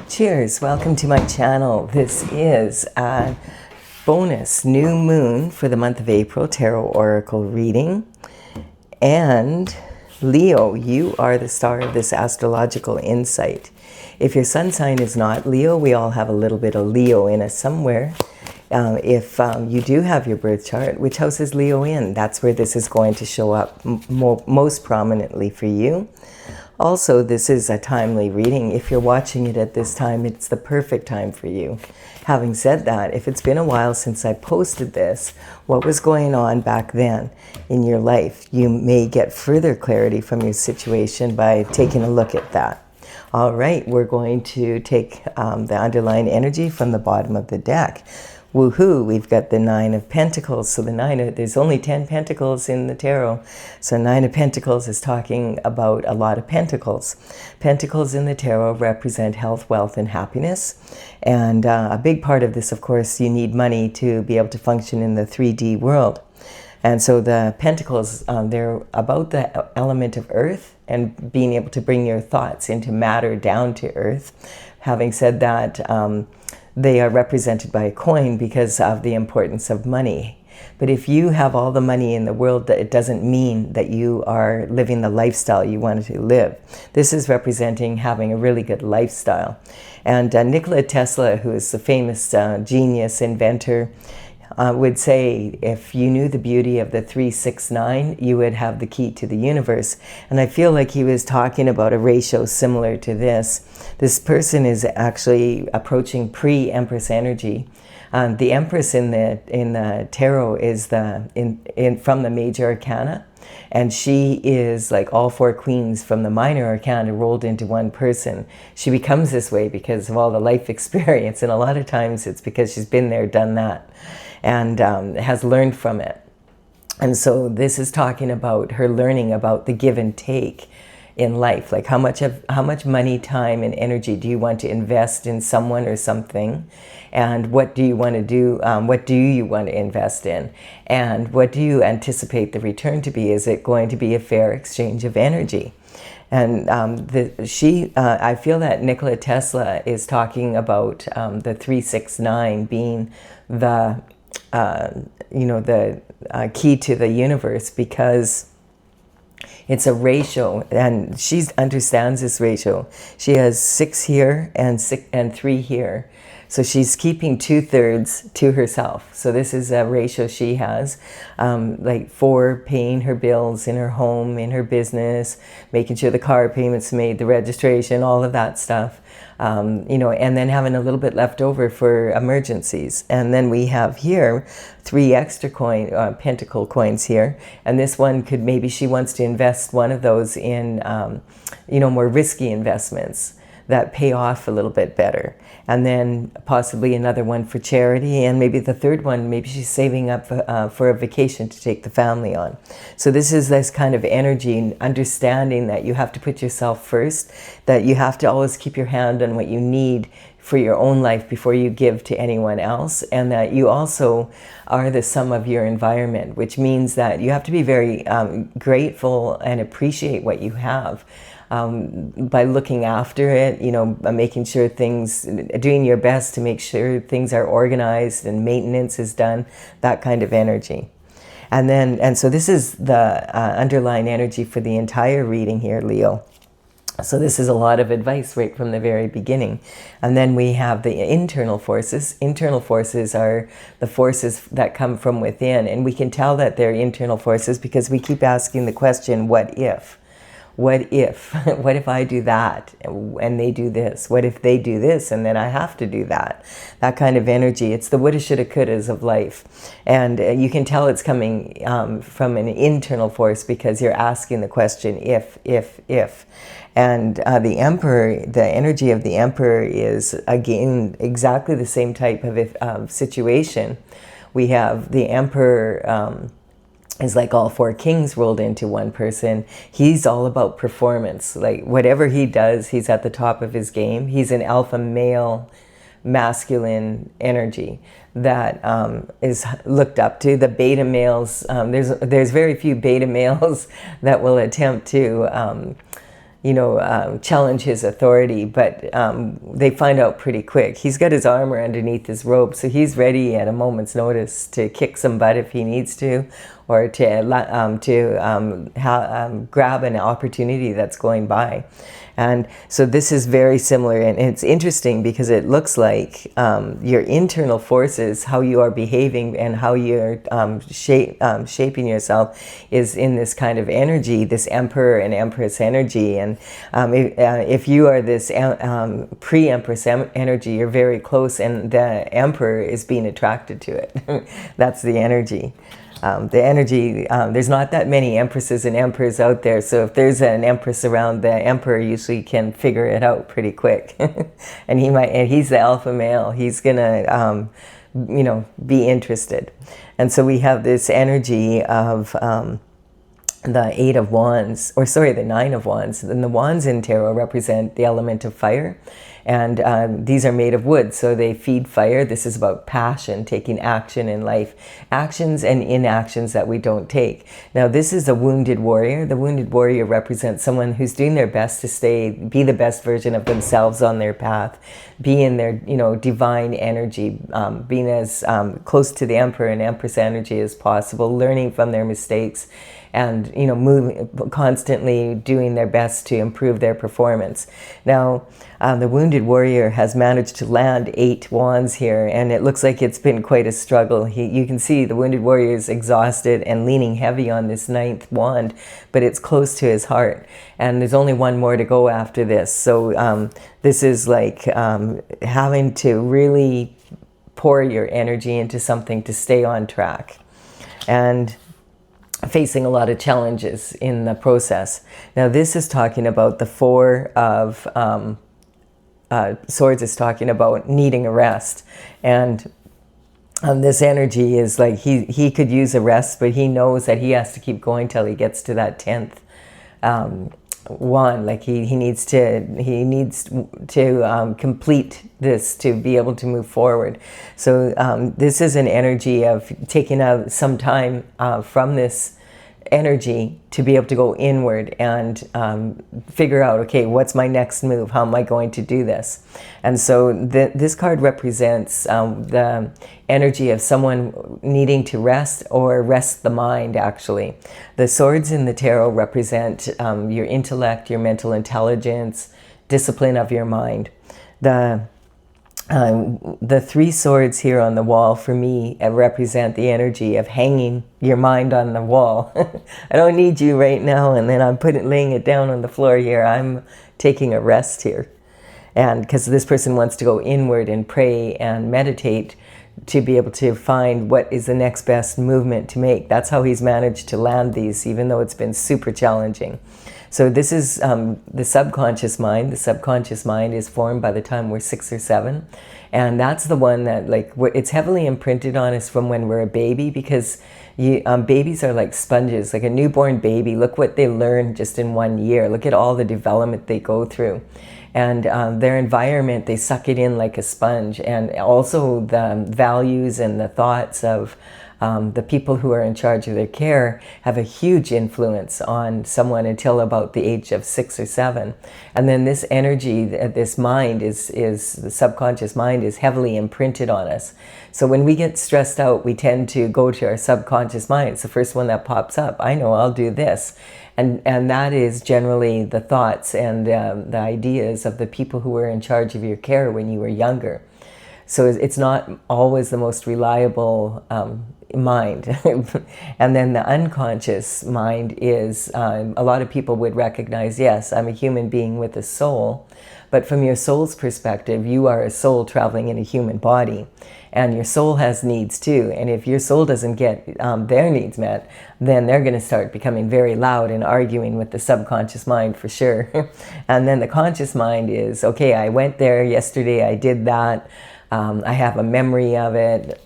Cheers, welcome to my channel. This is a bonus new moon for the month of April tarot oracle reading. And Leo, you are the star of this astrological insight. If your sun sign is not Leo, we all have a little bit of Leo in us somewhere. If you do have your birth chart, which house is Leo in? That's where this is going to show up most prominently for you. Also, this is a timely reading. If you're watching it at this time, it's the perfect time for you. Having said that, if it's been a while since I posted this, what was going on back then in your life, you may get further clarity from your situation by taking a look at that. All right, we're going to take the underlying energy from the bottom of the deck. Woohoo, we've got the Nine of Pentacles. So there's only 10 pentacles in the tarot. So Nine of Pentacles is talking about a lot of pentacles. Pentacles in the tarot represent health, wealth, and happiness. And a big part of this, of course, you need money to be able to function in the 3D world. And so the pentacles, they're about the element of earth and being able to bring your thoughts into matter down to earth. Having said that, they are represented by a coin because of the importance of money. But if you have all the money in the world, it doesn't mean that you are living the lifestyle you wanted to live. This is representing having a really good lifestyle. And Nikola Tesla, who is the famous genius inventor, would say if you knew the beauty of the 369, you would have the key to the universe. And I feel like he was talking about a ratio similar to this. This person is actually approaching pre-Empress energy. The Empress in the tarot is from the major arcana, and she is like all four queens from the minor arcana rolled into one person. She becomes this way because of all the life experience, and a lot of times it's because she's been there, done that, and has learned from it. And so this is talking about her learning about the give and take in life, like how much money, time, and energy do you want to invest in someone or something, and what do you want to do, what do you want to invest in, and what do you anticipate the return to be? Is it going to be a fair exchange of energy? And I feel that Nikola Tesla is talking about the 369 being the key to the universe, because it's a ratio, and she understands this ratio. She has 6 here and 3 here. So she's keeping 2/3 to herself. So this is a ratio she has, like for paying her bills in her home, in her business, making sure the car payment's made, the registration, all of that stuff. And then having a little bit left over for emergencies. And then we have here 3 extra pentacle coins here. And this one could, maybe she wants to invest one of those in, more risky investments that pay off a little bit better. And then possibly another one for charity, and maybe the third one, maybe she's saving up for a vacation to take the family on. So this is this kind of energy, understanding that you have to put yourself first, that you have to always keep your hand on what you need for your own life before you give to anyone else, and that you also are the sum of your environment, which means that you have to be very grateful and appreciate what you have. By looking after it, making sure doing your best to make sure things are organized and maintenance is done, that kind of energy. And so this is the underlying energy for the entire reading here, Leo. So this is a lot of advice right from the very beginning. And then we have the internal forces. Internal forces are the forces that come from within. And we can tell that they're internal forces because we keep asking the question, what if? What if? What if I do that and they do this? What if they do this and then I have to do that? That kind of energy. It's the woulda, shoulda, couldas of life. And you can tell it's coming from an internal force because you're asking the question, if. And the Emperor, the energy of the Emperor is, again, exactly the same type of situation. We have the Emperor is like all 4 kings rolled into one person. He's all about performance. Like whatever he does, he's at the top of his game. He's an alpha male, masculine energy that is looked up to. The beta males, there's very few beta males that will attempt to challenge his authority, but they find out pretty quick. He's got his armor underneath his robe, so he's ready at a moment's notice to kick some butt if he needs to, or to grab an opportunity that's going by. And so this is very similar, and it's interesting because it looks like your internal forces, how you are behaving and how you're shaping yourself, is in this kind of energy, this Emperor and Empress energy. And if you are this pre-Empress energy, you're very close, and the Emperor is being attracted to it. That's the energy. There's not that many Empresses and Emperors out there, so if there's an Empress around, the Emperor usually can figure it out pretty quick. And he's the alpha male. He's gonna, be interested. And so we have this energy of the Eight of Wands, the Nine of Wands. And the wands in tarot represent the element of fire. And these are made of wood, so they feed fire. This is about passion, taking action in life, actions and inactions that we don't take. Now, this is a wounded warrior. The wounded warrior represents someone who's doing their best to be the best version of themselves on their path, be in their, divine energy, being as close to the Emperor and Empress energy as possible, learning from their mistakes, and constantly doing their best to improve their performance. Now, the wounded warrior has managed to land 8 wands here, and it looks like it's been quite a struggle. You can see the wounded warrior is exhausted and leaning heavy on this 9th wand, but it's close to his heart, and there's only one more to go after this. So this is like having to really pour your energy into something to stay on track, and facing a lot of challenges in the process. Now, this is talking about the Four of Swords is talking about needing a rest. And this energy is like he could use a rest, but he knows that he has to keep going till he gets to that 10th wand. Like he needs to complete this to be able to move forward. So this is an energy of taking out some time from this energy to be able to go inward and figure out, okay, what's my next move? How am I going to do this? And so this card represents the energy of someone needing to rest, or rest the mind, actually. The swords in the tarot represent your intellect, your mental intelligence, discipline of your mind. The 3 swords here on the wall for me represent the energy of hanging your mind on the wall. I don't need you right now, and then I'm laying it down on the floor here. I'm taking a rest here. And because this person wants to go inward and pray and meditate to be able to find what is the next best movement to make. That's how he's managed to land these, even though it's been super challenging. So this is the subconscious mind. The subconscious mind is formed by the time we're 6 or 7. And that's the one that, it's heavily imprinted on us from when we're a baby, because babies are like sponges, like a newborn baby. Look what they learn just in 1 year. Look at all the development they go through. And their environment, they suck it in like a sponge. And also the values and the thoughts of the people who are in charge of their care have a huge influence on someone until about the age of 6 or 7. And then this energy, this mind is the subconscious mind, is heavily imprinted on us. So when we get stressed out, we tend to go to our subconscious mind. It's the first one that pops up. I know, I'll do this. And that is generally the thoughts and the ideas of the people who were in charge of your care when you were younger. So it's not always the most reliable mind. And then the unconscious mind is, a lot of people would recognize, yes, I'm a human being with a soul, but from your soul's perspective, you are a soul traveling in a human body, and your soul has needs too. And if your soul doesn't get their needs met, then they're going to start becoming very loud and arguing with the subconscious mind for sure. And then the conscious mind is, okay, I went there yesterday, I did that, I have a memory of it,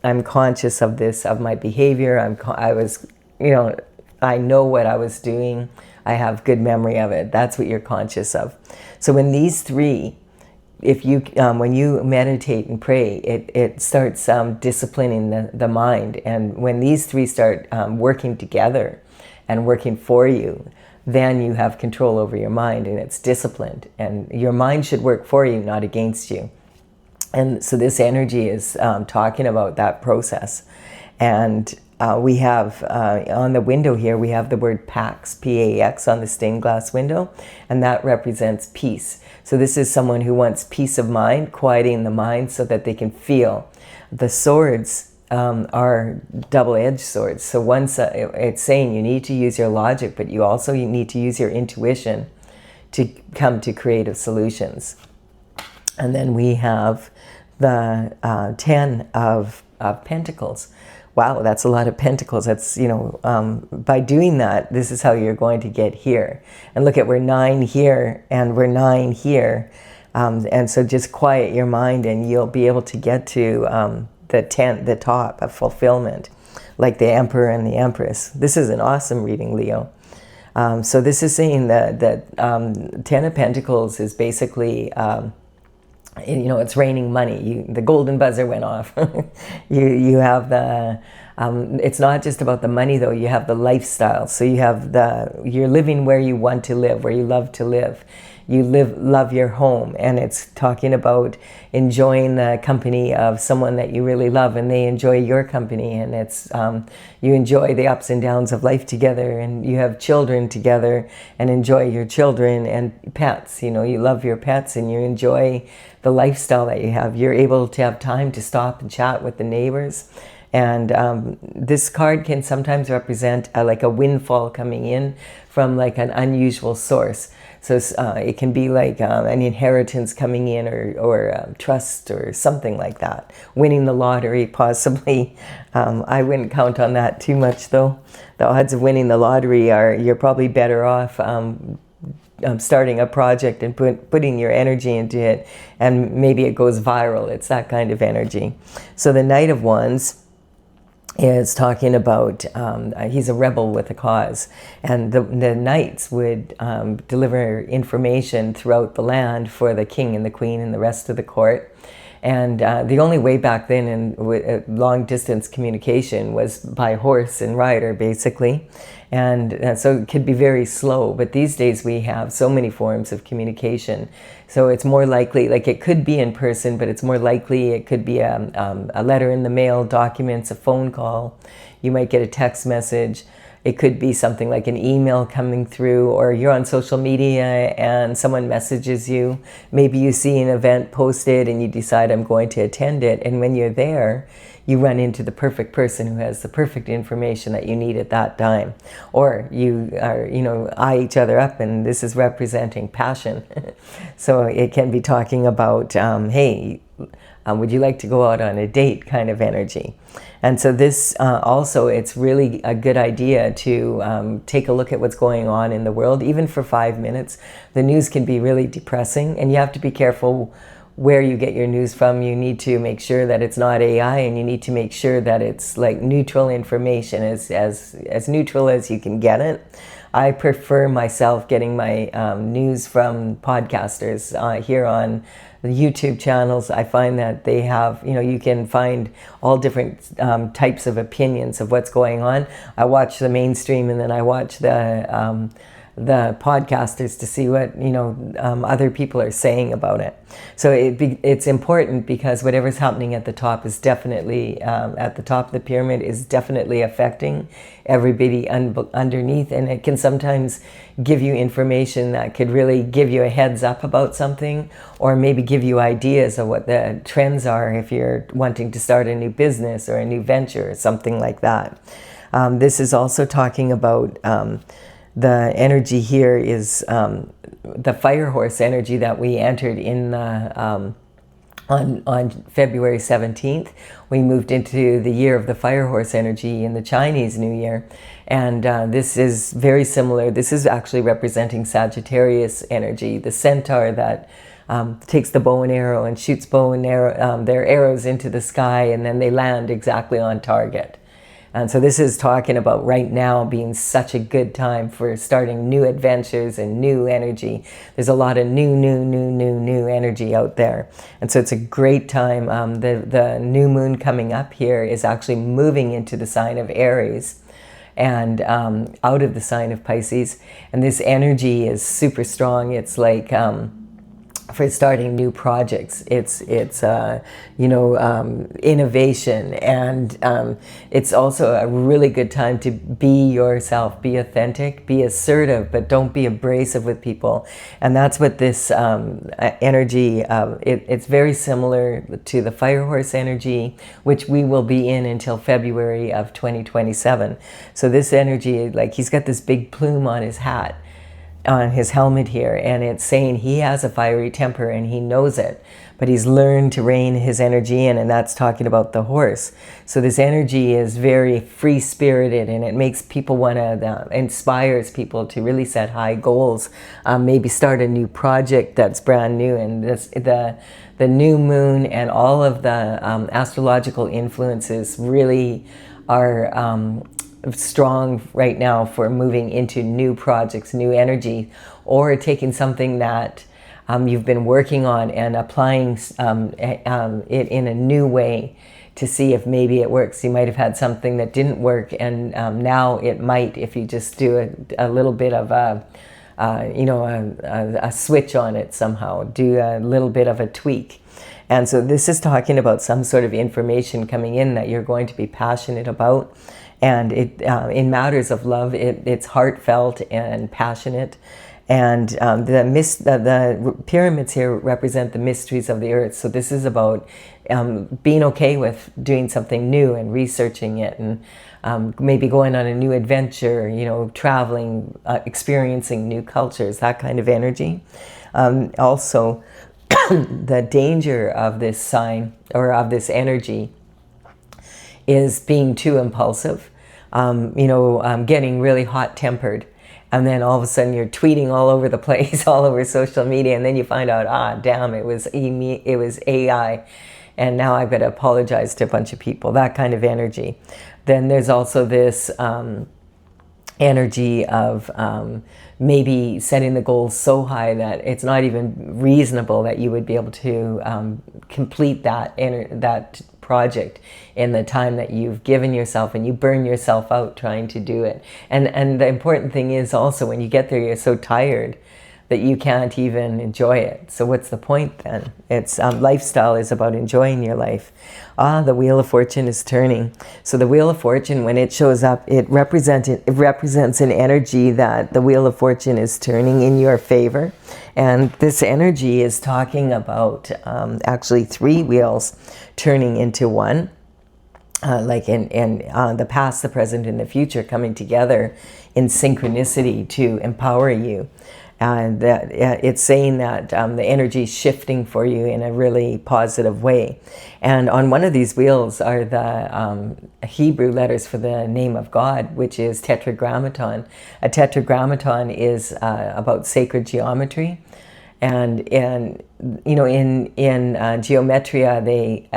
I'm conscious of this, of my behavior. I know what I was doing. I have good memory of it. That's what you're conscious of. So when these 3, when you meditate and pray, it starts disciplining the mind. And when these 3 start working together and working for you, then you have control over your mind, and it's disciplined. And your mind should work for you, not against you. And so this energy is talking about that process. And we have on the window here, we have the word Pax, P-A-X, on the stained glass window, and that represents peace. So this is someone who wants peace of mind, quieting the mind so that they can feel. The swords are double-edged swords. So one side, it's saying you need to use your logic, but you also need to use your intuition to come to creative solutions. And then we have the 10 of Pentacles. Wow, that's a lot of pentacles. That's, you know, by doing that, this is how you're going to get here. And look at, we're 9 here and we're 9 here. And so just quiet your mind and you'll be able to get to the top of fulfillment, like the Emperor and the Empress. This is an awesome reading, Leo. So this is saying that 10 of Pentacles is basically, you know, it's raining money. The golden buzzer went off. you have the, it's not just about the money though, you have the lifestyle. So you have you're living where you want to live, where you love to live. You love your home, and it's talking about enjoying the company of someone that you really love, and they enjoy your company, and it's you enjoy the ups and downs of life together, and you have children together and enjoy your children, and pets, you know, you love your pets and you enjoy the lifestyle that you have. You're able to have time to stop and chat with the neighbors. And this card can sometimes represent like a windfall coming in from like an unusual source. So it can be like an inheritance coming in, or trust or something like that. Winning the lottery, possibly. I wouldn't count on that too much though. The odds of winning the lottery are, you're probably better off starting a project and putting your energy into it, and maybe it goes viral. It's that kind of energy. So the Knight of Wands is talking about, he's a rebel with a cause, and the knights would deliver information throughout the land for the king and the queen and the rest of the court. And the only way back then in long distance communication was by horse and rider, basically. And so it could be very slow, but these days we have so many forms of communication. So it's more likely, like it could be in person, but it's more likely it could be a letter in the mail, documents, a phone call. You might get a text message. It could be something like an email coming through, or you're on social media and someone messages you. Maybe you see an event posted and you decide, I'm going to attend it. And when you're there, you run into the perfect person who has the perfect information that you need at that time. Or you are, you know, eye each other up, and this is representing passion. So it can be talking about, hey, would you like to go out on a date kind of energy. And so this also, it's really a good idea to take a look at what's going on in the world, even for 5 minutes. The news can be really depressing, and you have to be careful where you get your news from. You need to make sure that it's not AI, and you need to make sure that it's like neutral information, as neutral as you can get it. I prefer myself getting my news from podcasters here on the YouTube channels. I find that they have, you know, you can find all different types of opinions of what's going on. I watch the mainstream, and then I watch the podcasters to see what, you know, other people are saying about it. So it's important, because whatever's happening at the top is definitely, at the top of the pyramid, is definitely affecting everybody underneath. And it can sometimes give you information that could really give you a heads up about something, or maybe give you ideas of what the trends are if you're wanting to start a new business or a new venture or something like that. This is also talking about the energy here is the fire horse energy that we entered in the, on February 17th. We moved into the year of the fire horse energy in the Chinese New Year. And this is very similar. This is actually representing Sagittarius energy, the centaur that takes the bow and arrow and shoots their arrows into the sky, and then they land exactly on target. And so this is talking about right now being such a good time for starting new adventures and new energy. There's a lot of new energy out there. And so it's a great time. The new moon coming up here is actually moving into the sign of Aries. and out of the sign of Pisces. And this energy is super strong. It's like for starting new projects. It's innovation, and it's also a really good time to be yourself, be authentic, be assertive, but don't be abrasive with people. And that's what this energy, it's very similar to the fire horse energy, which we will be in until February of 2027. So this energy, like, he's got this big plume on his hat, on his helmet here, and it's saying he has a fiery temper and he knows it, but he's learned to rein his energy in, and that's talking about the horse. So this energy is very free-spirited, and it makes people want to, inspires people to really set high goals, maybe start a new project that's brand new. And this, the new moon and all of the astrological influences really are strong right now for moving into new projects, new energy, or taking something that you've been working on and applying it in a new way to see if maybe it works. You might have had something that didn't work, and now it might if you just do a little bit of a switch on it somehow, do a little bit of a tweak. And so this is talking about some sort of information coming in that you're going to be passionate about. And it, in matters of love, it's heartfelt and passionate. And the pyramids here represent the mysteries of the earth. So this is about being okay with doing something new and researching it, and maybe going on a new adventure, traveling, experiencing new cultures, that kind of energy. Also, the danger of this sign, or of this energy, is being too impulsive, getting really hot-tempered, and then all of a sudden you're tweeting all over the place, all over social media, and then you find out, damn, it was AI, and now I've got to apologize to a bunch of people, that kind of energy. Then there's also this energy of maybe setting the goals so high that it's not even reasonable that you would be able to complete that project in the time that you've given yourself, and you burn yourself out trying to do it. And the important thing is also, when you get there, you're so tired that you can't even enjoy it. So what's the point then? It's lifestyle is about enjoying your life. The Wheel of Fortune is turning. So the Wheel of Fortune, when it shows up, it represents an energy that the Wheel of Fortune is turning in your favor. And this energy is talking about actually 3 wheels turning into one, like in the past, the present, and the future coming together in synchronicity to empower you. And that it's saying that the energy is shifting for you in a really positive way. And on one of these wheels are the Hebrew letters for the name of God, which is tetragrammaton. A tetragrammaton is about sacred geometry. And in geometria, they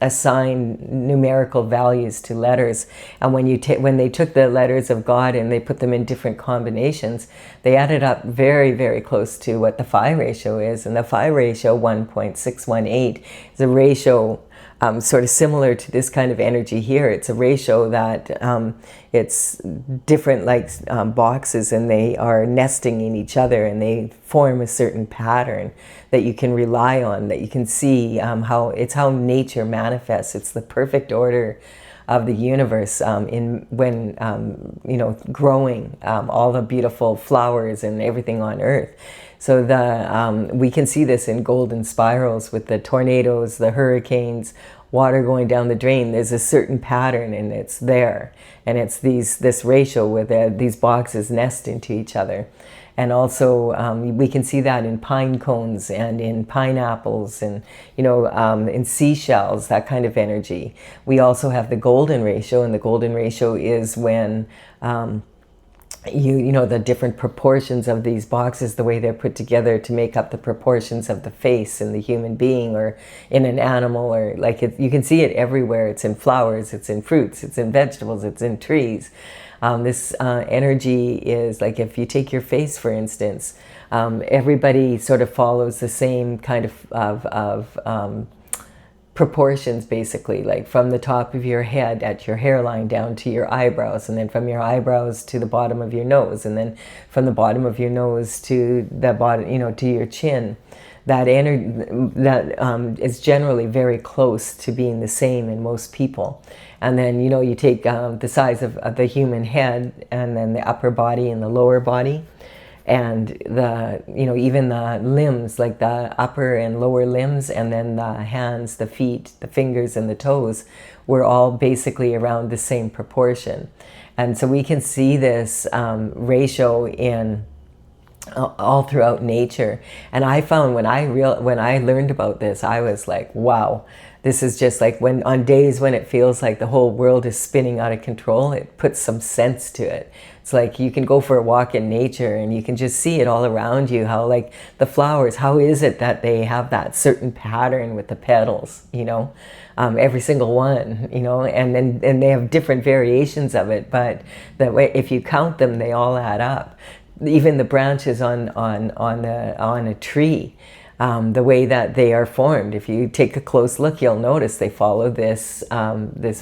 assign numerical values to letters. And when they took the letters of God and they put them in different combinations, they added up very, very close to what the phi ratio is. And the phi ratio, 1.618, is a ratio sort of similar to this kind of energy here. It's a ratio that it's different, like boxes, and they are nesting in each other, and they form a certain pattern that you can rely on, that you can see how nature manifests. It's the perfect order of the universe when growing all the beautiful flowers and everything on earth. So we can see this in golden spirals with the tornadoes, the hurricanes, water going down the drain. There's a certain pattern, and it's there. And it's this ratio where these boxes nest into each other. And also we can see that in pine cones and in pineapples and, in seashells, that kind of energy. We also have the golden ratio, and the golden ratio is when the different proportions of these boxes, the way they're put together to make up the proportions of the face in the human being or in an animal, or you can see it everywhere. It's in flowers, it's in fruits, it's in vegetables, it's in trees. This energy is like, if you take your face, for instance, everybody sort of follows the same kind of proportions, basically, like from the top of your head at your hairline down to your eyebrows, and then from your eyebrows to the bottom of your nose, and then from the bottom of your nose to the bottom, to your chin. That energy that is generally very close to being the same in most people. And then, you take the size of the human head, and then the upper body and the lower body, and even the limbs, like the upper and lower limbs, and then the hands, the feet, the fingers, and the toes, were all basically around the same proportion. And so we can see this ratio in all throughout nature. And I found when I learned about this, I was like, wow, this is just like on days when it feels like the whole world is spinning out of control, it puts some sense to it. It's like you can go for a walk in nature and you can just see it all around you, how like the flowers, how is it that they have that certain pattern with the petals, every single one, and they have different variations of it, but that way, if you count them, they all add up. Even the branches on a tree, the way that they are formed, if you take a close look, you'll notice they follow this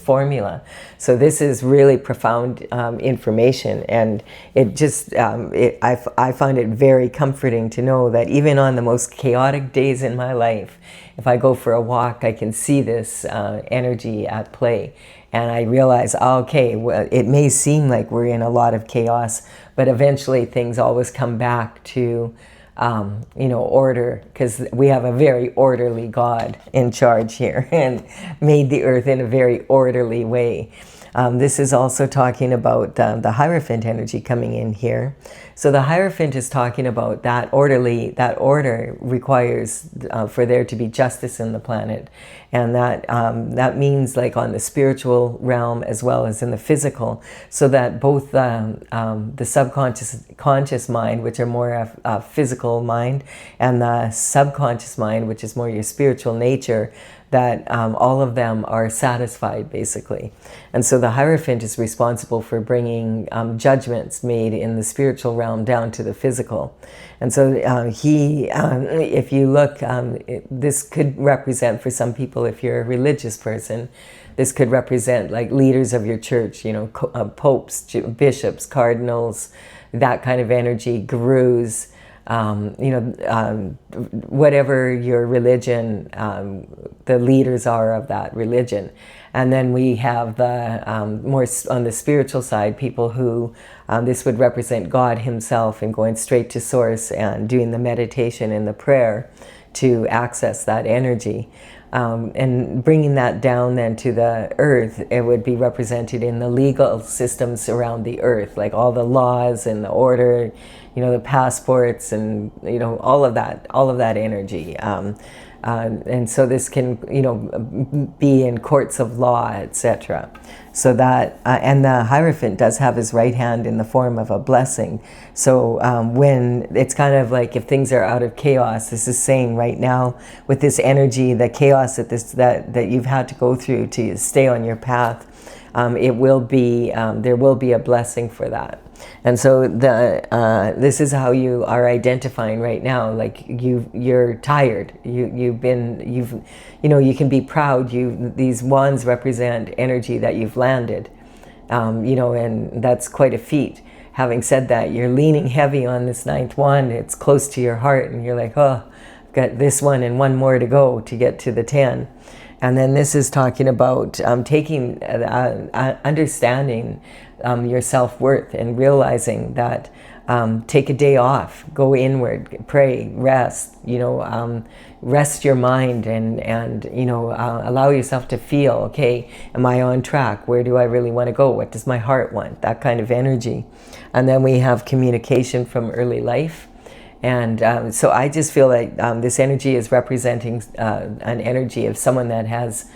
formula. So this is really profound information, and it just I find it very comforting to know that even on the most chaotic days in my life, if I go for a walk, I can see this energy at play. And I realize, okay, well, it may seem like we're in a lot of chaos, but eventually things always come back to, order, because we have a very orderly God in charge here and made the earth in a very orderly way. This is also talking about the Hierophant energy coming in here. So the Hierophant is talking about that order requires for there to be justice in the planet. And that means like on the spiritual realm as well as in the physical, so that both the subconscious conscious mind, which are more a physical mind, and the subconscious mind, which is more your spiritual nature, that all of them are satisfied, basically. And so the Hierophant is responsible for bringing judgments made in the spiritual realm down to the physical. And so if you look, this could represent, for some people, if you're a religious person, this could represent like leaders of your church, popes, bishops, cardinals, that kind of energy, gurus, whatever your religion, the leaders are of that religion. And then we have the more on the spiritual side, people who this would represent God himself, and going straight to source and doing the meditation and the prayer to access that energy. And bringing that down then to the earth, it would be represented in the legal systems around the earth, like all the laws and the order, the passports, and all of that energy. And so this can be in courts of law, etc. So that and the Hierophant does have his right hand in the form of a blessing. So when it's kind of like if things are out of chaos, this is saying right now with this energy, the chaos that you've had to go through to stay on your path, it will be there will be a blessing for that. And so this is how you are identifying right now. Like you're tired. You can be proud. These wands represent energy that you've landed. And that's quite a feat. Having said that, you're leaning heavy on this 9th wand. It's close to your heart, and you're like, oh, I've got this one and one more to go to get to the 10. And then this is talking about taking, understanding your self-worth, and realizing that take a day off, go inward, pray, rest, rest your mind, and allow yourself to feel, okay, am I on track? Where do I really want to go? What does my heart want? That kind of energy. And then we have communication from early life. And so I just feel like this energy is representing an energy of someone that has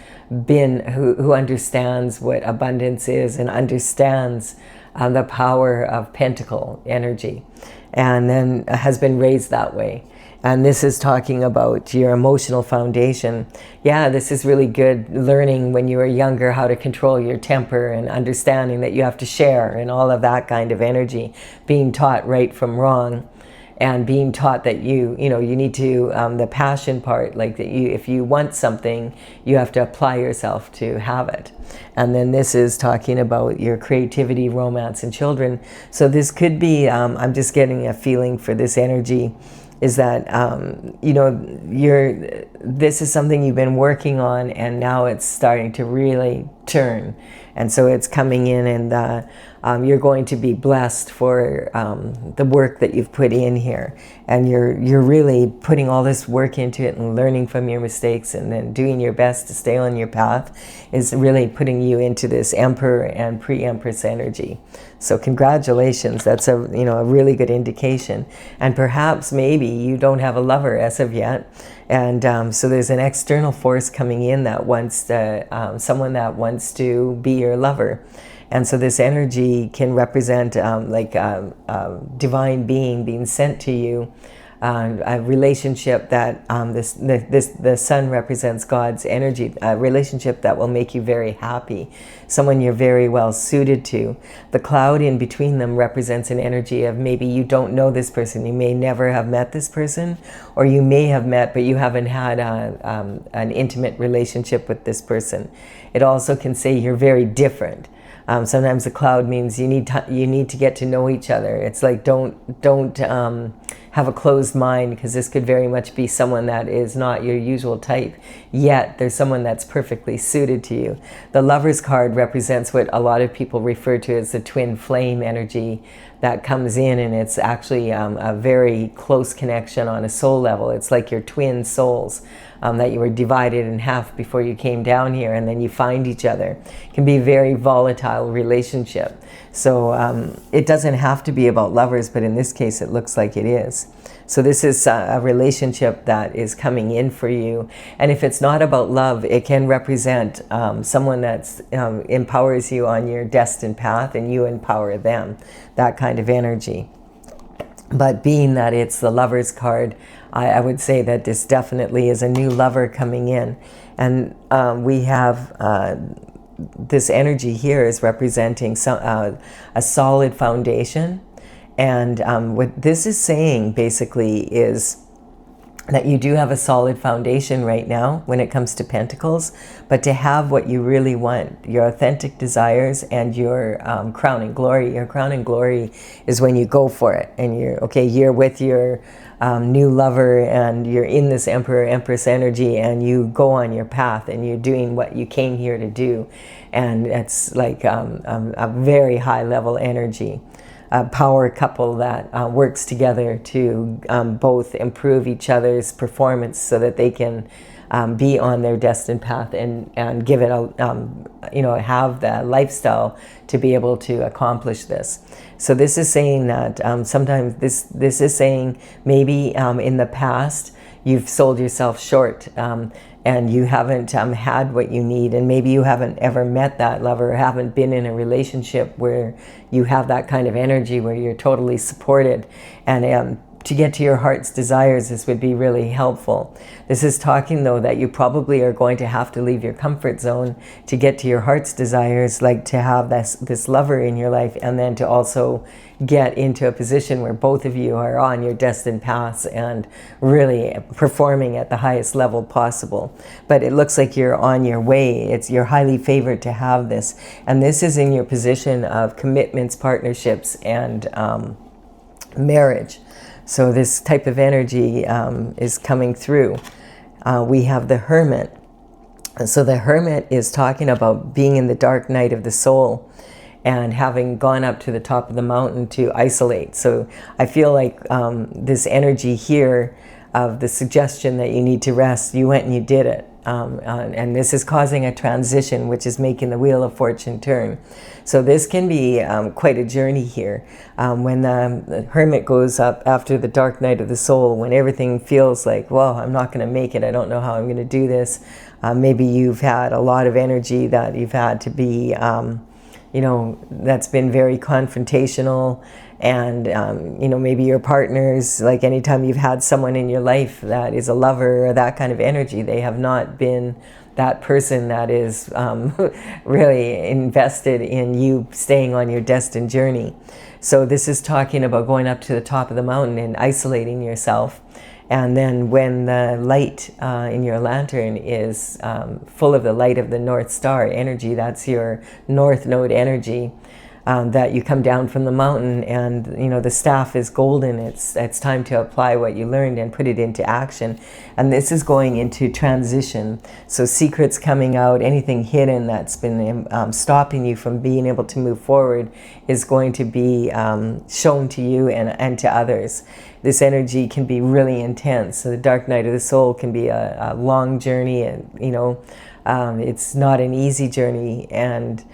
been, who understands what abundance is, and understands the power of pentacle energy, and then has been raised that way. And this is talking about your emotional foundation. Yeah, this is really good learning when you were younger how to control your temper, and understanding that you have to share, and all of that kind of energy, being taught right from wrong. and being taught that you need to, the passion part, like that if you want something, you have to apply yourself to have it. And then this is talking about your creativity, romance, and children. So this could be, I'm just getting a feeling for this energy, is that, this is something you've been working on, and now it's starting to really turn. And so it's coming in, and you're going to be blessed for the work that you've put in here. And you're really putting all this work into it and learning from your mistakes, and then doing your best to stay on your path is really putting you into this Emperor and pre-Empress energy. So congratulations, that's a really good indication. And perhaps maybe you don't have a lover as of yet. And so there's an external force coming in that wants to, someone that wants to be your lover. And so this energy can represent like a divine being being sent to you, a relationship that the sun represents God's energy, a relationship that will make you very happy, someone you're very well suited to. The cloud in between them represents an energy of maybe you don't know this person, you may never have met this person, or you may have met but you haven't had an intimate relationship with this person. It also can say you're very different. Sometimes the cloud means you need to get to know each other. It's like don't have a closed mind, because this could very much be someone that is not your usual type, yet there's someone that's perfectly suited to you. The Lover's card represents what a lot of people refer to as the twin flame energy that comes in, and it's actually a very close connection on a soul level. It's like your twin souls. That you were divided in half before you came down here, and then you find each other. It can be a very volatile relationship. So it doesn't have to be about lovers, but in this case it looks like it is. So this is a relationship that is coming in for you. And if it's not about love, it can represent someone that empowers you on your destined path, and you empower them, that kind of energy. But being that it's the Lover's card, I would say that this definitely is a new lover coming in. And we have this energy here is representing a solid foundation. And what this is saying basically is that you do have a solid foundation right now when it comes to Pentacles, but to have what you really want, your authentic desires and your crowning glory. Your crowning glory is when you go for it, and you're with your new lover, and you're in this Emperor Empress energy, and you go on your path, and you're doing what you came here to do. And it's like a very high level energy. A power couple that works together to both improve each other's performance so that they can be on their destined path and give it have the lifestyle to be able to accomplish this. So this is saying that sometimes this is saying maybe in the past you've sold yourself short, and you haven't had what you need, and maybe you haven't ever met that lover, or haven't been in a relationship where you have that kind of energy where you're totally supported. And to get to your heart's desires, this would be really helpful. This is talking though that you probably are going to have to leave your comfort zone to get to your heart's desires, like to have this lover in your life, and then to also get into a position where both of you are on your destined paths and really performing at the highest level possible. But it looks like you're on your way. You're highly favored to have this. And this is in your position of commitments, partnerships, and marriage. So this type of energy is coming through. We have the Hermit. So the Hermit is talking about being in the dark night of the soul and having gone up to the top of the mountain to isolate. So I feel like this energy here of the suggestion that you need to rest, you went and you did it. And this is causing a transition, which is making the wheel of fortune turn. So this can be quite a journey here. When the Hermit goes up after the dark night of the soul, when everything feels like, well, I'm not going to make it, I don't know how I'm going to do this. Maybe you've had a lot of energy that you've had to be that's been very confrontational. And, maybe your partners, like anytime you've had someone in your life that is a lover or that kind of energy, they have not been that person that is really invested in you staying on your destined journey. So this is talking about going up to the top of the mountain and isolating yourself. And then when the light in your lantern is full of the light of the North Star energy, that's your North Node energy, that you come down from the mountain, and the staff is golden. It's time to apply what you learned and put it into action. And this is going into transition. So secrets coming out, anything hidden that's been stopping you from being able to move forward is going to be shown to you and to others. This energy can be really intense. So the dark night of the soul can be a long journey, and it's not an easy journey. And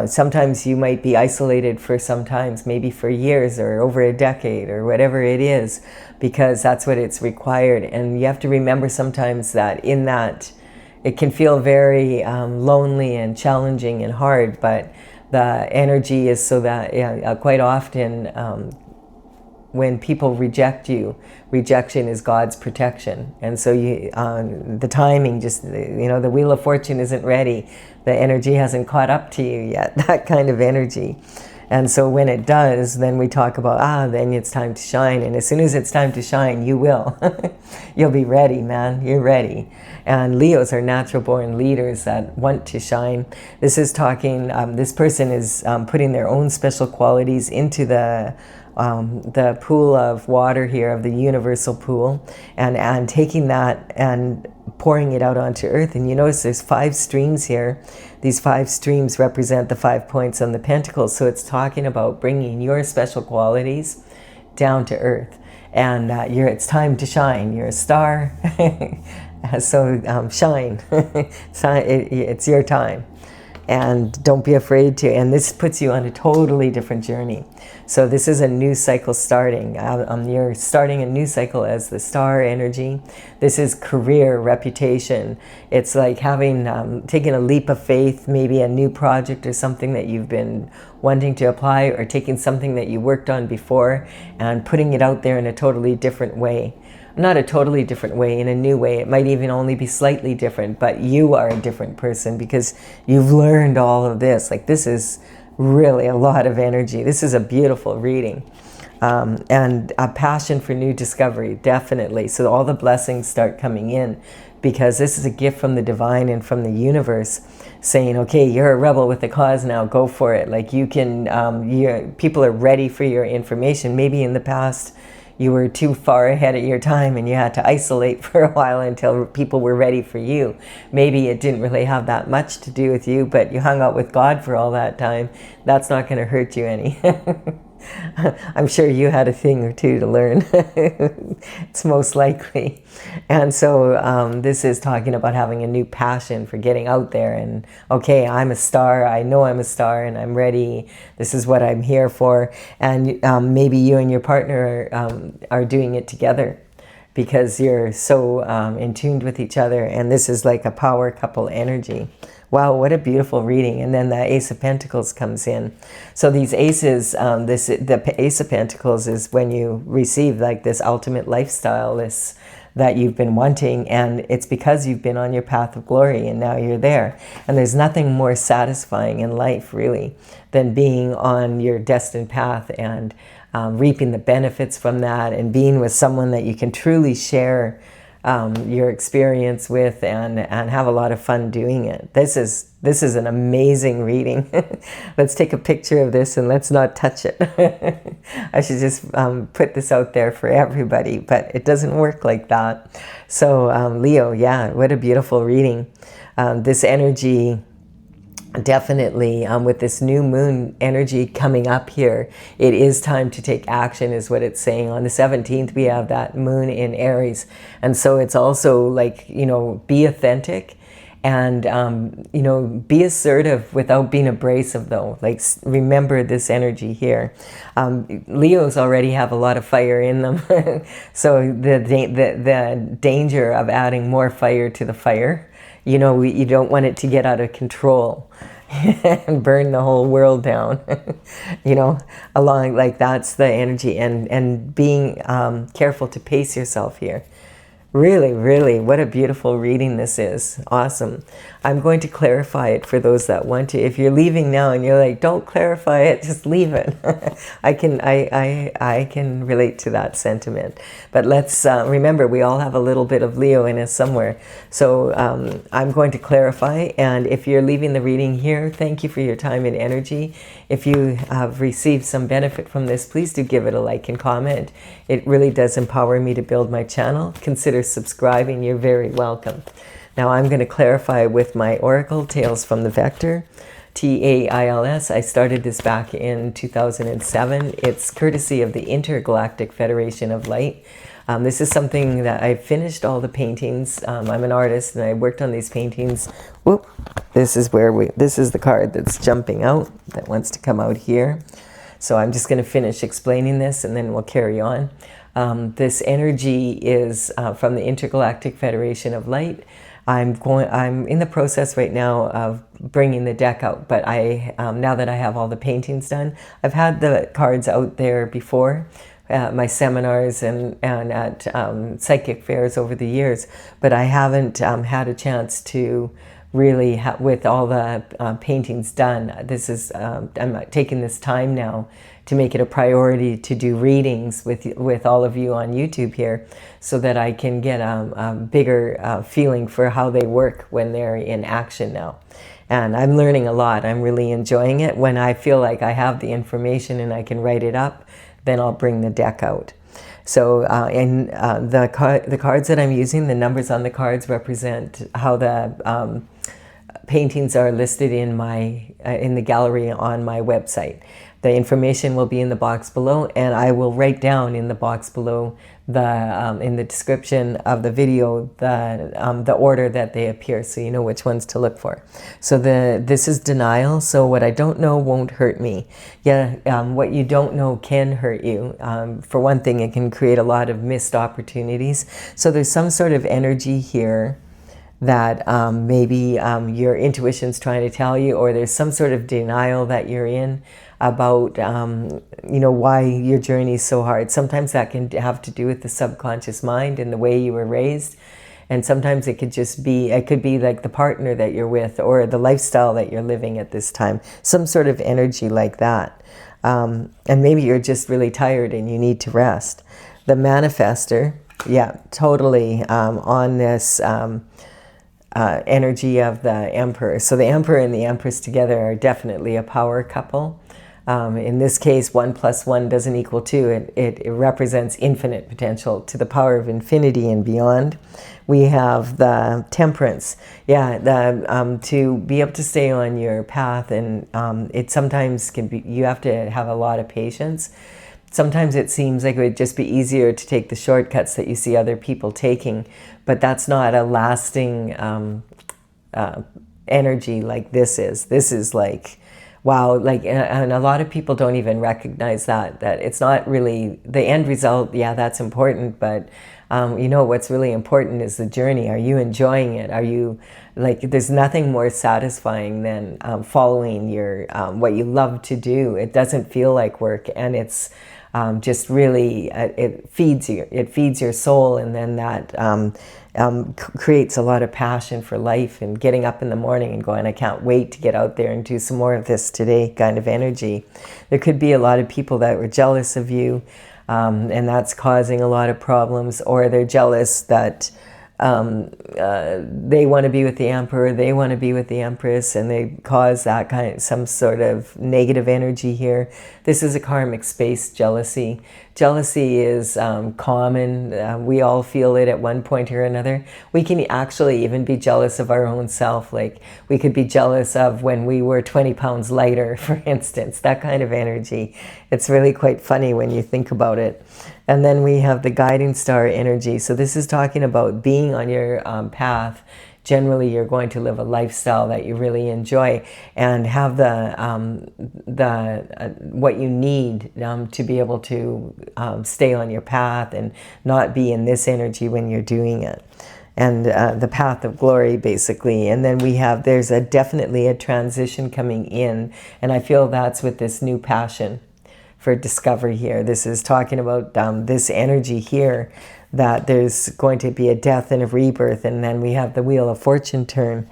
sometimes you might be isolated for sometimes, maybe for years or over a decade or whatever it is, because that's what it's required. And you have to remember sometimes that in that it can feel very lonely and challenging and hard, but the energy is so that quite often when people reject you, rejection is God's protection. And so the timing, just, the Wheel of Fortune isn't ready. The energy hasn't caught up to you yet, that kind of energy. And so when it does, then we talk about, then it's time to shine. And as soon as it's time to shine, you will. You'll be ready, man. You're ready. And Leos are natural born leaders that want to shine. This is talking, this person is putting their own special qualities into the pool of water here, of the universal pool, and taking that and pouring it out onto earth. And you notice there's 5 streams here. These 5 streams represent the 5 points on the pentacles. So it's talking about bringing your special qualities down to earth. And it's time to shine. You're a star. So shine. It's your time. And don't be afraid to. And this puts you on a totally different journey. So this is a new cycle starting. You're starting a new cycle as the star energy. This is career, reputation. It's like having taken a leap of faith, maybe a new project or something that you've been wanting to apply, or taking something that you worked on before and putting it out there in a totally different way. Not a totally different way, in a new way. It might even only be slightly different, but you are a different person because you've learned all of this. Like, this is really a lot of energy. This is a beautiful reading. And a passion for new discovery, definitely. So all the blessings start coming in, because this is a gift from the divine and from the universe saying, okay, you're a rebel with the cause now, go for it. Like, you can, people are ready for your information. Maybe in the past, you were too far ahead of your time and you had to isolate for a while until people were ready for you. Maybe it didn't really have that much to do with you, but you hung out with God for all that time. That's not going to hurt you any. I'm sure you had a thing or two to learn. It's most likely. And so this is talking about having a new passion for getting out there and, okay, I'm a star. I know I'm a star and I'm ready. This is what I'm here for. And maybe you and your partner are doing it together because you're so in tune with each other. And this is like a power couple energy. Wow, what a beautiful reading. And then the Ace of Pentacles comes in. So these aces, the Ace of Pentacles is when you receive like this ultimate lifestyle, this that you've been wanting, and it's because you've been on your path of glory and now you're there. And there's nothing more satisfying in life, really, than being on your destined path and reaping the benefits from that, and being with someone that you can truly share your experience with and have a lot of fun doing it. This is an amazing reading. Let's take a picture of this and let's not touch it. I should just put this out there for everybody, but it doesn't work like that. So Leo, yeah, what a beautiful reading. This energy, definitely with this new moon energy coming up here, it is time to take action is what it's saying. On the 17th, we have that moon in Aries. And so it's also like, be authentic and, be assertive without being abrasive though. Like, remember this energy here. Leos already have a lot of fire in them. So the danger of adding more fire to the fire, you don't want it to get out of control. and burn the whole world down. You know, along, like, that's the energy, and being careful to pace yourself here. Really, really, what a beautiful reading this is. Awesome. I'm going to clarify it for those that want to. If you're leaving now and you're like, don't clarify it, just leave it. I can relate to that sentiment. But let's remember, we all have a little bit of Leo in us somewhere. So I'm going to clarify. And if you're leaving the reading here, thank you for your time and energy. If you have received some benefit from this, please do give it a like and comment. It really does empower me to build my channel. Consider subscribing. You're very welcome. Now I'm going to clarify with my Oracle Tales from the Vector, TAILS. I started this back in 2007. It's courtesy of the Intergalactic Federation of Light. This is something that I finished all the paintings. I'm an artist and I worked on these paintings. Whoop! This is the card that's jumping out, that wants to come out here. So I'm just going to finish explaining this and then we'll carry on. This energy is from the Intergalactic Federation of Light. I'm in the process right now of bringing the deck out, but now that I have all the paintings done, I've had the cards out there before, my seminars and at psychic fairs over the years, but I haven't had a chance to really, with all the paintings done. This is, I'm taking this time now to make it a priority to do readings with all of you on YouTube here, so that I can get a bigger feeling for how they work when they're in action now. And I'm learning a lot. I'm really enjoying it. When I feel like I have the information and I can write it up, then I'll bring the deck out. So the cards that I'm using, the numbers on the cards represent how the paintings are listed in the gallery on my website. The information will be in the box below, and I will write down in the box below in the description of the video the order that they appear, so you know which ones to look for. So this is denial. So what I don't know won't hurt me. Yeah, what you don't know can hurt you. For one thing, it can create a lot of missed opportunities. So there's some sort of energy here that maybe your intuition's trying to tell you, or there's some sort of denial that you're in about you know, why your journey is so hard. Sometimes that can have to do with the subconscious mind and the way you were raised, and sometimes it could just be, it could be like the partner that you're with or the lifestyle that you're living at this time, some sort of energy like that. And maybe you're just really tired and you need to rest. The manifester, yeah, totally on this energy of the Emperor. So the Emperor and the Empress together are definitely a power couple. In this case, 1 + 1 doesn't equal 2. It represents infinite potential, to the power of infinity and beyond. We have the Temperance. Yeah, to be able to stay on your path, and it sometimes can be, you have to have a lot of patience. Sometimes it seems like it would just be easier to take the shortcuts that you see other people taking, but that's not a lasting energy like this is. This is like, wow, like, and a lot of people don't even recognize that it's not really the end result. Yeah, that's important, but you know, what's really important is the journey. Are you enjoying it? Are you, like, there's nothing more satisfying than following your what you love to do. It doesn't feel like work, and it's just really, it feeds you. It feeds your soul, and then that creates a lot of passion for life, and getting up in the morning and going, I can't wait to get out there and do some more of this today kind of energy. There could be a lot of people that were jealous of you, and that's causing a lot of problems, or they're jealous that they want to be with the Emperor, they want to be with the Empress, and they cause that kind of some sort of negative energy here. This is a karmic space, jealousy. Jealousy is common. We all feel it at one point or another. We can actually even be jealous of our own self. Like, we could be jealous of when we were 20 pounds lighter, for instance, that kind of energy. It's really quite funny when you think about it. And then we have the guiding star energy. So this is talking about being on your path. Generally, you're going to live a lifestyle that you really enjoy, and have what you need to be able to stay on your path and not be in this energy when you're doing it. and the path of glory, basically. And then we have, there's definitely a transition coming in, and I feel that's with this new passion for discovery here. This is talking about this energy here, that there's going to be a death and a rebirth, and then we have the Wheel of Fortune turn.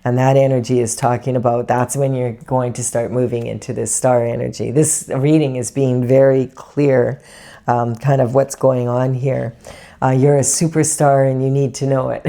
And that energy is talking about, that's when you're going to start moving into this star energy. This reading is being very clear, kind of what's going on here. You're a superstar and you need to know it.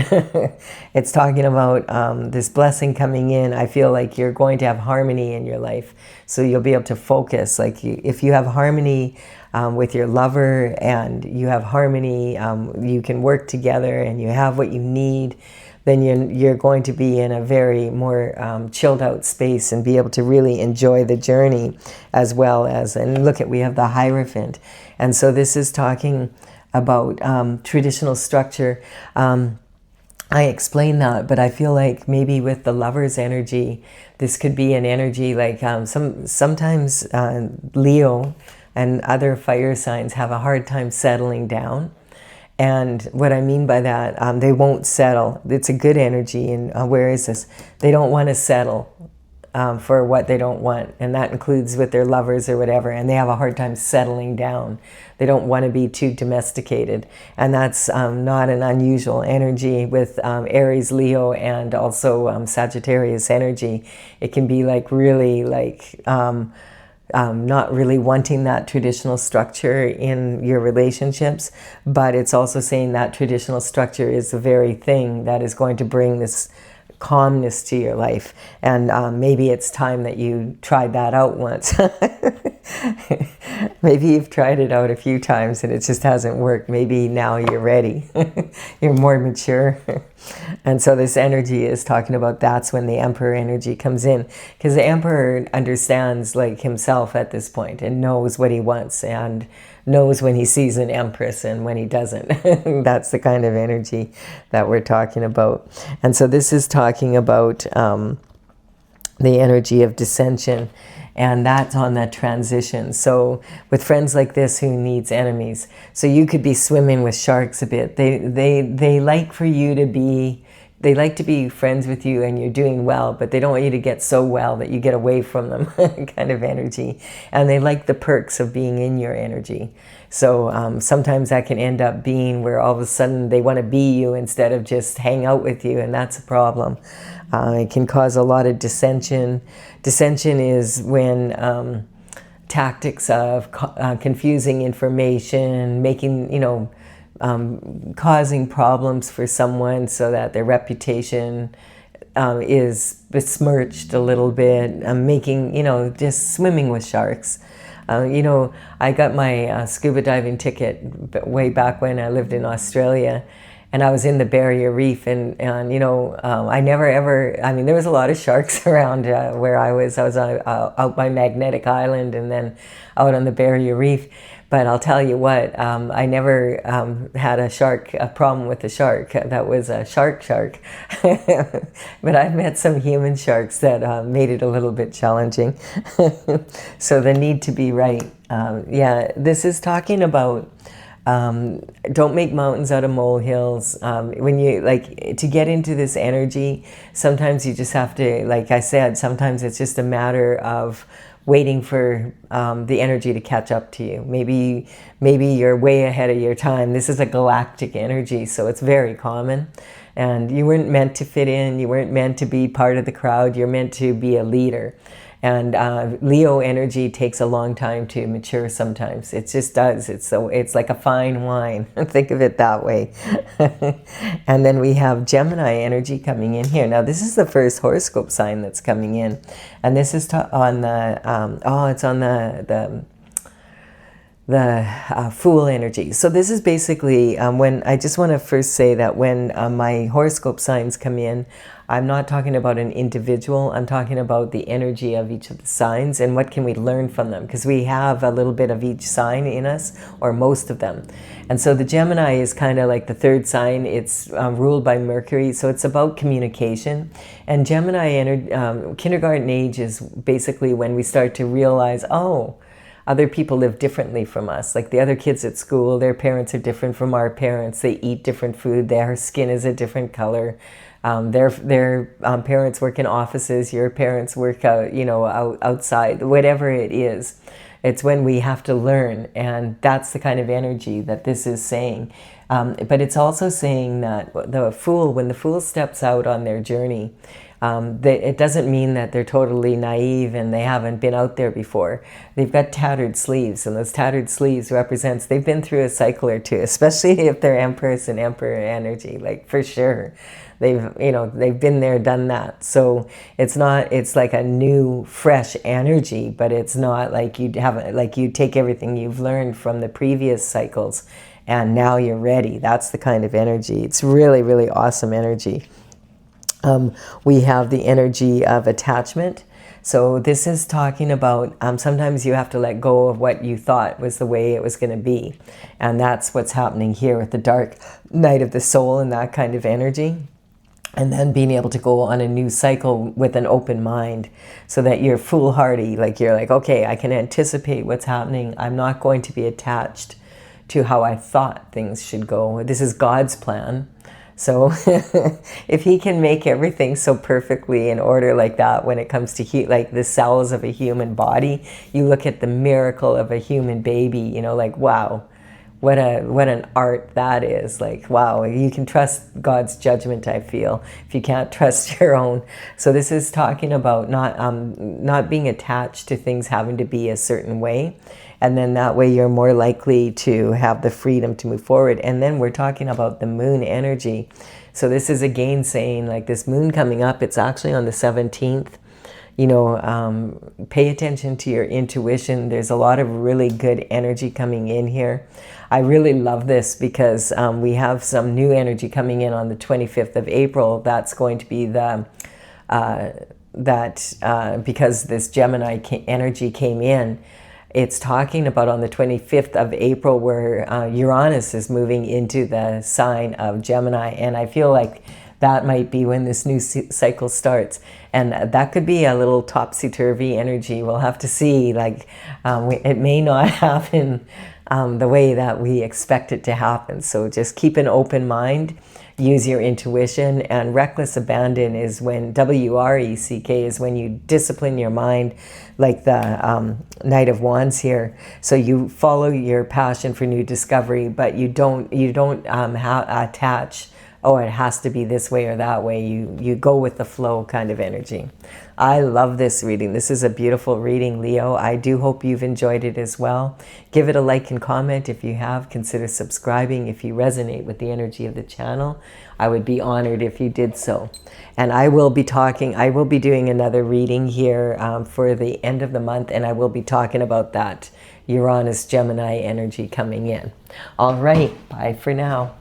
It's talking about this blessing coming in. I feel like you're going to have harmony in your life. So you'll be able to focus. Like if you have harmony with your lover, and you have harmony, you can work together and you have what you need, then you're going to be in a very more chilled out space and be able to really enjoy the journey, as well as, and look at, we have the Hierophant. And so this is talking about traditional structure. I explained that, but I feel like maybe with the Lover's energy, this could be an energy like sometimes Leo and other fire signs have a hard time settling down. And what I mean by that, they won't settle. It's a good energy. And where is this? They don't want to settle for what they don't want. And that includes with their lovers or whatever. And they have a hard time settling down. They don't want to be too domesticated. And that's not an unusual energy with Aries, Leo, and also Sagittarius energy. It can be like really like not really wanting that traditional structure in your relationships, but it's also saying that traditional structure is the very thing that is going to bring this calmness to your life. And maybe it's time that you tried that out once. Maybe you've tried it out a few times and it just hasn't worked. Maybe now you're ready. You're more mature. And so this energy is talking about, that's when the Emperor energy comes in, because the Emperor understands like himself at this point and knows what he wants and knows when he sees an Empress and when he doesn't. That's the kind of energy that we're talking about. And so this is talking about the energy of dissension, and that's on that transition. So with friends like this, who needs enemies? So you could be swimming with sharks a bit. They like for you to be, they like to be friends with you and you're doing well, but they don't want you to get so well that you get away from them, kind of energy. And they like the perks of being in your energy. So sometimes that can end up being where all of a sudden they want to be you instead of just hang out with you, and that's a problem. It can cause a lot of dissension. Dissension is when tactics of confusing information, making, causing problems for someone so that their reputation is besmirched a little bit, making, just swimming with sharks. I got my scuba diving ticket way back when I lived in Australia, and I was in the Barrier Reef, and I never ever, there was a lot of sharks around where I was. I was out by Magnetic Island and then out on the Barrier Reef. But I'll tell you what, I never had a problem with a shark that was a shark. But I've met some human sharks that made it a little bit challenging. So the need to be right. Yeah, this is talking about don't make mountains out of molehills. When you to get into this energy, sometimes you just have to, like I said, sometimes it's just a matter of waiting for the energy to catch up to you. Maybe you're way ahead of your time. This is a galactic energy, so it's very common. And you weren't meant to fit in. You weren't meant to be part of the crowd. You're meant to be a leader. And Leo energy takes a long time to mature sometimes. It just does. It's like a fine wine. Think of it that way. And then we have Gemini energy coming in here. Now this is the first horoscope sign that's coming in. And this is on the, it's on the Fool energy. So this is basically when, I just want to first say that when my horoscope signs come in, I'm not talking about an individual. I'm talking about the energy of each of the signs and what can we learn from them, because we have a little bit of each sign in us, or most of them. And so the Gemini is kind of like the third sign. It's ruled by Mercury, so it's about communication. And Gemini kindergarten age is basically when we start to realize, oh, other people live differently from us. Like the other kids at school, their parents are different from our parents. They eat different food. Their skin is a different color. Their parents work in offices. Your parents work out, outside. Whatever it is, it's when we have to learn, and that's the kind of energy that this is saying. But it's also saying that when the fool steps out on their journey, it doesn't mean that they're totally naive and they haven't been out there before. They've got tattered sleeves, and those tattered sleeves represents they've been through a cycle or two, especially if they're Empress and Emperor energy, like for sure. They've been there, done that. So it's like a new, fresh energy, but it's not like you take everything you've learned from the previous cycles and now you're ready. That's the kind of energy. It's really, really awesome energy. We have the energy of attachment. So this is talking about sometimes you have to let go of what you thought was the way it was going to be. And that's what's happening here with the dark night of the soul and that kind of energy. And then being able to go on a new cycle with an open mind so that you're foolhardy. Like you're like, okay, I can anticipate what's happening. I'm not going to be attached to how I thought things should go. This is God's plan. So if he can make everything so perfectly in order like that when it comes to like the cells of a human body, you look at the miracle of a human baby, like, wow, what an art that is. Like, wow, you can trust God's judgment, I feel, if you can't trust your own. So this is talking about not being attached to things having to be a certain way. And then that way you're more likely to have the freedom to move forward. And then we're talking about the moon energy. So this is again saying like this moon coming up, it's actually on the 17th. Pay attention to your intuition. There's a lot of really good energy coming in here. I really love this because we have some new energy coming in on the 25th of April. That's going to be because this Gemini energy came in. It's talking about on the 25th of April where Uranus is moving into the sign of Gemini. And I feel like that might be when this new cycle starts. And that could be a little topsy-turvy energy. We'll have to see. Like, it may not happen the way that we expect it to happen. So just keep an open mind. Use your intuition. And reckless abandon is when, W-R-E-C-K, is when you discipline your mind, like the Knight of Wands here. So you follow your passion for new discovery, but you don't attach, oh, it has to be this way or that way. You go with the flow kind of energy. I love this reading. This is a beautiful reading, Leo. I do hope you've enjoyed it as well. Give it a like and comment if you have. Consider subscribing if you resonate with the energy of the channel. I would be honored if you did so. And I will be doing another reading here for the end of the month, and I will be talking about that Uranus Gemini energy coming in. All right, bye for now.